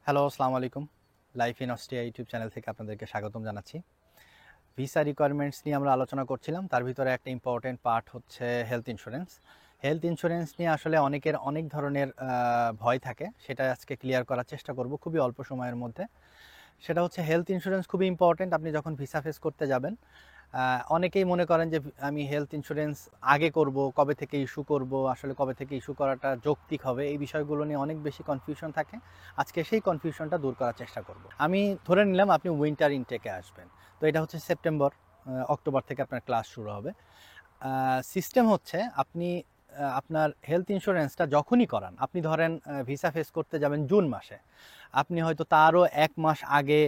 Hello, আসসালামু আলাইকুম। Life in Austria YouTube channel থেকে আপনাদেরকে স্বাগতম জানাচ্ছি। ভিসা রিকোয়ারমেন্টস নিয়ে আমরা আলোচনা করছিলাম। তার ভিতরে একটা ইম্পর্টেন্ট পার্ট হচ্ছে হেলথ ইন্স্যুরেন্স। হেলথ ইন্স্যুরেন্স নিয়ে আসলে অনেকের অনেক ধরনের ভয় থাকে। সেটা আজকে ক্লিয়ার করার চেষ্টা করব খুবই অল্প সময়ের মধ্যে। সেটা হচ্ছে হেলথ ইন্স্যুরেন্স খুবই ইম্পর্টেন্ট আপনি যখন ভিসা ফেস করতে যাবেন। অনেকেই মনে করেন যে আমি হেলথ ইন্স্যুরেন্স আগে করব, কবে থেকে ইস্যু করব, আসলে কবে থেকে ইস্যু করাটা যৌক্তিক হবে, এই বিষয়গুলো নিয়ে অনেক বেশি কনফিউশন থাকে। আজকে সেই কনফিউশনটা দূর করার চেষ্টা করব। আমি ধরে নিলাম আপনি উইন্টার ইনটেকে আসবেন, তো এটা হচ্ছে সেপ্টেম্বর, অক্টোবর থেকে আপনার ক্লাস শুরু হবে। সিস্টেম হচ্ছে আপনি আপনার হেলথ ইন্স্যুরেন্সটা যখনই করান, আপনি ধরেন ভিসা ফেস করতে যাবেন জুন মাসে, আপনি হয়তো তারও 1 মাস আগে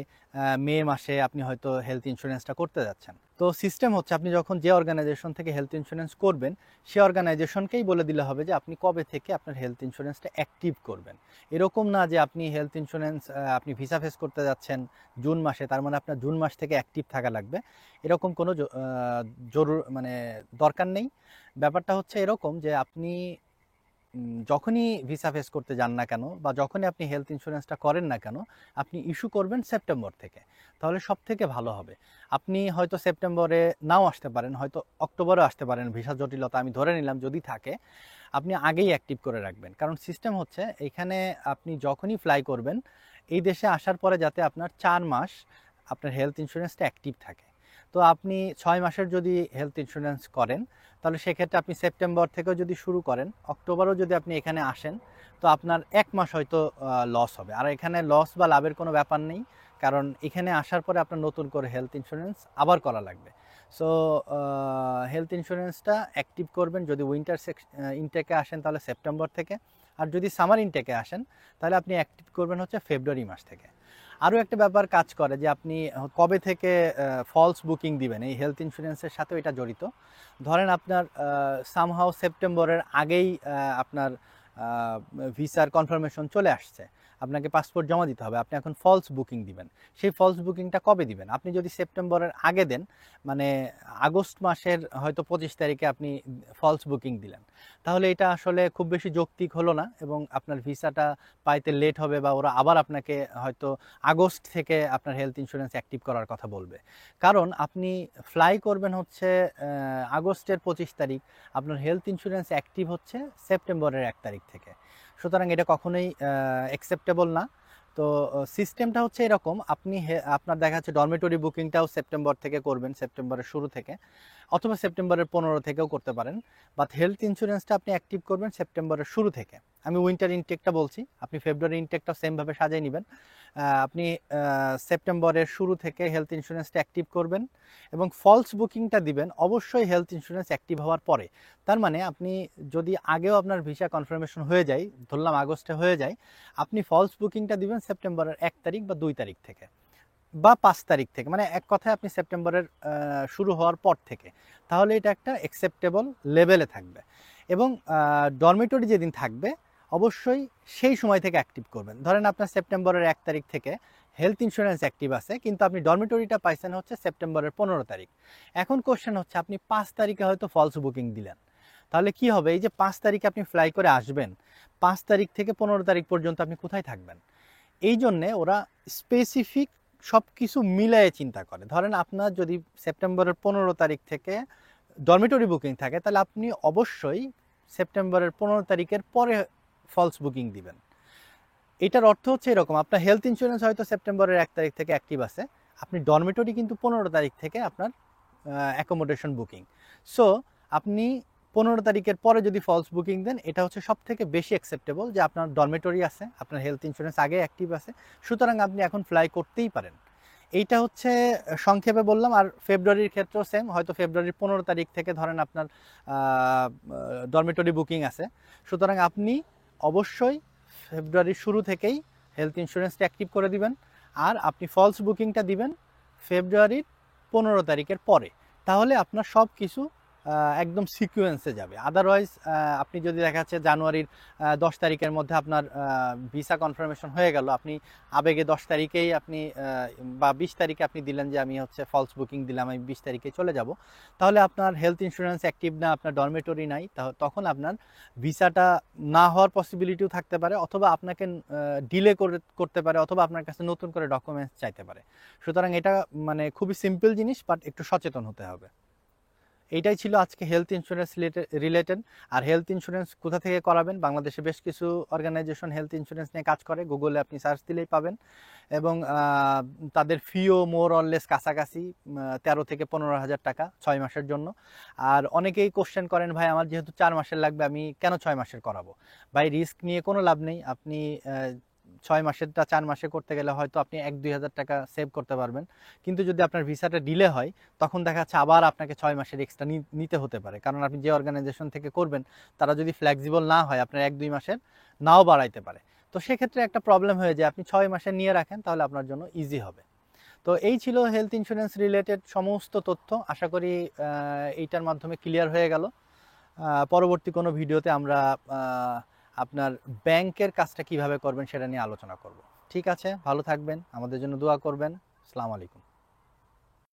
মে মাসে আপনি হয়তো হেলথ ইন্স্যুরেন্সটা করতে যাচ্ছেন। তো সিস্টেম হচ্ছে আপনি যখন যে অর্গানাইজেশন থেকে হেলথ ইন্স্যুরেন্স করবেন, সে অর্গানাইজেশনকেই বলে দিলে হবে যে আপনি কবে থেকে আপনার হেলথ ইন্স্যুরেন্সটা অ্যাক্টিভ করবেন। এরকম না যে আপনি হেলথ ইন্স্যুরেন্স আপনি ভিসা ফেস করতে যাচ্ছেন জুন মাসে, তার মানে আপনার জুন মাস থেকে অ্যাক্টিভ থাকা লাগবে, এরকম কোনো মানে দরকার নেই। ব্যাপারটা হচ্ছে এরকম যে আপনি যখনই ভিসা ফেস করতে যান না কেন বা যখনই আপনি হেলথ ইন্স্যুরেন্সটা করেন না কেন, আপনি ইস্যু করবেন সেপ্টেম্বর থেকে। তাহলে সব থেকে ভালো হবে। আপনি হয়তো সেপ্টেম্বরে নাও আসতে পারেন, হয়তো অক্টোবরে আসতে পারেন, ভিসা জটিলতা আমি ধরে নিলাম যদি থাকে, আপনি আগেই অ্যাক্টিভ করে রাখবেন। কারণ সিস্টেম হচ্ছে এইখানে আপনি যখনই ফ্লাই করবেন, এই দেশে আসার পরে যাতে আপনার 4 মাস আপনার হেলথ ইন্স্যুরেন্সটা অ্যাক্টিভ থাকে। তো আপনি 6 মাসের যদি হেলথ ইন্স্যুরেন্স করেন, তাহলে সেক্ষেত্রে আপনি সেপ্টেম্বর থেকেও যদি শুরু করেন, অক্টোবরেও যদি আপনি এখানে আসেন, তো আপনার 1 মাস হয়তো লস হবে। আর এখানে লস বা লাভের কোনো ব্যাপার নেই, কারণ এখানে আসার পরে আপনার নতুন করে হেলথ ইন্স্যুরেন্স আবার করা লাগবে। সো হেলথ ইন্স্যুরেন্সটা অ্যাক্টিভ করবেন যদি উইন্টার ইনটেকে আসেন তাহলে সেপ্টেম্বর থেকে, আর যদি সামার ইনটেকে আসেন তাহলে আপনি অ্যাক্টিভ করবেন হচ্ছে ফেব্রুয়ারি মাস থেকে। আরও একটা ব্যাপার কাজ করে যে আপনি কবে থেকে ফলস বুকিং দিবেন, এই হেলথ ইন্স্যুরেন্সের সাথেও এটা জড়িত। ধরেন আপনার সামহাও সেপ্টেম্বরের আগেই আপনার ভিসার কনফার্মেশন চলে আসছে, আপনাকে পাসপোর্ট জমা দিতে হবে, আপনি এখন ফলস বুকিং দিবেন। সেই ফলস বুকিংটা কবে দিবেন? আপনি যদি সেপ্টেম্বরের আগে দেন, মানে আগস্ট মাসের হয়তো 25 তারিখে আপনি ফলস বুকিং দিলেন, তাহলে এটা আসলে খুব বেশি যৌক্তিক হলো না এবং আপনার ভিসাটা পাইতে লেট হবে, বা ওরা আবার আপনাকে হয়তো আগস্ট থেকে আপনার হেলথ ইন্স্যুরেন্স অ্যাক্টিভ করার কথা বলবে। কারণ আপনি ফ্লাই করবেন হচ্ছে আগস্টের 25 তারিখ, আপনার হেলথ ইন্স্যুরেন্স অ্যাক্টিভ হচ্ছে সেপ্টেম্বরের 1 তারিখ থেকে। সুতরাং এটা কখনোই অ্যাকসেপ্টেবল না। তো সিস্টেমটা হচ্ছে এরকম, আপনি আপনার দেখা যাচ্ছে ডরমেটরি বুকিংটাও সেপ্টেম্বর থেকে করবেন, সেপ্টেম্বরের শুরু থেকে, অথবা সেপ্টেম্বরের 15 থেকেও করতে পারেন। বাট হেলথ ইন্স্যুরেন্সটা আপনি অ্যাক্টিভ করবেন সেপ্টেম্বরের শুরু থেকে। আমি উইন্টার ইনটেকটা বলছি, আপনি ফেব্রুয়ারি ইনটেকটাও সেমভাবে সাজিয়ে নেবেন। আপনি সেপ্টেম্বরের শুরু থেকে হেলথ ইন্স্যুরেন্সটা অ্যাক্টিভ করবেন এবং ফলস বুকিংটা দিবেন অবশ্যই হেলথ ইন্স্যুরেন্স অ্যাক্টিভ হওয়ার পরে। তার মানে আপনি যদি আগেও আপনার ভিসা কনফার্মেশন হয়ে যায়, ধরলাম আগস্টে হয়ে যায়, আপনি ফলস বুকিংটা দিবেন সেপ্টেম্বরের 1 তারিখ বা 2 তারিখ থেকে বা 5 তারিখ থেকে, মানে এক কথায় আপনি সেপ্টেম্বরের শুরু হওয়ার পর থেকে। তাহলে এটা একটা অ্যাকসেপ্টেবল লেভেলে থাকবে। এবং ডরমেটরি যেদিন থাকবে অবশ্যই সেই সময় থেকে অ্যাক্টিভ করবেন। ধরেন আপনার সেপ্টেম্বরের 1 তারিখ থেকে হেলথ ইন্স্যুরেন্স অ্যাক্টিভ আছে, কিন্তু আপনি ডরমেটরিটা পাইছেন হচ্ছে সেপ্টেম্বরের 15 তারিখ। এখন কোশ্চেন হচ্ছে আপনি 5 তারিখে হয়তো ফলস বুকিং দিলেন, তাহলে কি হবে? এই যে 5 তারিখে আপনি ফ্লাই করে আসবেন, 5 তারিখ থেকে 15 তারিখ পর্যন্ত আপনি কোথায় থাকবেন? এই জন্যে ওরা স্পেসিফিক সব কিছু মিলায়ে চিন্তা করে। ধরেন আপনার যদি সেপ্টেম্বরের 15 তারিখ থেকে ডরমিটরি বুকিং থাকে, তাহলে আপনি অবশ্যই সেপ্টেম্বরের 15 তারিখের পরে ফলস বুকিং দিবেন। এটার অর্থ হচ্ছে এরকম, আপনার হেলথ ইন্স্যুরেন্স হয়তো সেপ্টেম্বরের 1 তারিখ থেকে অ্যাক্টিভ আছে, আপনি ডরমিটরি কিন্তু 15 তারিখ থেকে আপনার অ্যাকোমোডেশন বুকিং। সো আপনি 15 তারিখের পরে যদি ফলস বুকিং দেন, এটা হচ্ছে সব থেকে বেশি অ্যাকসেপ্টেবল যে আপনার ডরমেটরি আছে, আপনার হেলথ ইন্স্যুরেন্স আগে অ্যাক্টিভ আছে, সুতরাং আপনি এখন ফ্লাই করতেই পারেন। এইটা হচ্ছে সংক্ষেপে বললাম। আর ফেব্রুয়ারির ক্ষেত্রেও সেম, হয়তো ফেব্রুয়ারির 15 তারিখ থেকে ধরেন আপনার ডরমেটরি বুকিং আছে, সুতরাং আপনি অবশ্যই ফেব্রুয়ারির শুরু থেকেই হেলথ ইন্স্যুরেন্সটা অ্যাক্টিভ করে দিবেন। আর আপনি ফলস বুকিংটা দিবেন ফেব্রুয়ারির 15 তারিখের পরে। তাহলে আপনার সব কিছু একদম সিকুয়েন্সে যাবে। আদারওয়াইজ আপনি যদি দেখা যাচ্ছে জানুয়ারির 10 তারিখের মধ্যে আপনার ভিসা কনফার্মেশন হয়ে গেল, আপনি আবেগে 10 তারিখেই আপনি বা 20 তারিখে আপনি দিলেন যে আমি হচ্ছে ফলস বুকিং দিলাম, আমি 20 তারিখে চলে যাব, তাহলে আপনার হেলথ ইন্স্যুরেন্স অ্যাক্টিভ না, আপনার ডরমেটরি নাই, তখন আপনার ভিসাটা না হওয়ার পসিবিলিটিও থাকতে পারে, অথবা আপনাকে ডিলে করতে পারে, অথবা আপনার কাছে নতুন করে ডকুমেন্টস চাইতে পারে। সুতরাং এটা মানে খুবই সিম্পল জিনিস, বাট একটু সচেতন হতে হবে। এইটাই ছিল আজকে হেলথ ইন্স্যুরেন্স রিলেটেড। আর হেলথ ইন্স্যুরেন্স কোথা থেকে করাবেন, বাংলাদেশে বেশ কিছু অর্গানাইজেশন হেলথ ইন্স্যুরেন্স নিয়ে কাজ করে, গুগলে আপনি সার্চ দিলেই পাবেন। এবং তাদের ফিও মোর অরলেস কাছাকাছি 13 থেকে 15,000 টাকা 6 মাসের জন্য। আর অনেকেই কোশ্চেন করেন, ভাই আমার যেহেতু 4 মাসের লাগবে, আমি কেন 6 মাসের করাবো? ভাই রিস্ক নিয়ে কোনো লাভ নেই। আপনি 6 মাসেরটা 4 মাসে করতে গেলে হয়তো আপনি 1-2 হাজার টাকা সেভ করতে পারবেন, কিন্তু যদি আপনার ভিসাটা ডিলে হয় তখন দেখা যাচ্ছে আবার আপনাকে 6 মাসের এক্সট্রা নিতে হতে পারে, কারণ আপনি যে অর্গানাইজেশন থেকে করবেন তারা যদি ফ্লেক্সিবল না হয়, আপনার 1-2 মাসের নাও বাড়াইতে পারে। তো সেক্ষেত্রে একটা প্রবলেম হয়ে যায়, আপনি 6 মাসের নিয়ে রাখেন, তাহলে আপনার জন্য ইজি হবে। তো এই ছিল হেলথ ইন্স্যুরেন্স রিলেটেড সমস্ত তথ্য। আশা করি এইটার মাধ্যমে ক্লিয়ার হয়ে গেল। পরবর্তী কোনো ভিডিওতে আমরা আপনার ব্যাংকের কাজটা কিভাবে করবেন সেটা নিয়ে আলোচনা করব। ঠিক আছে, ভালো থাকবেন, আমাদের জন্য দোয়া করবেন। আসসালামু আলাইকুম।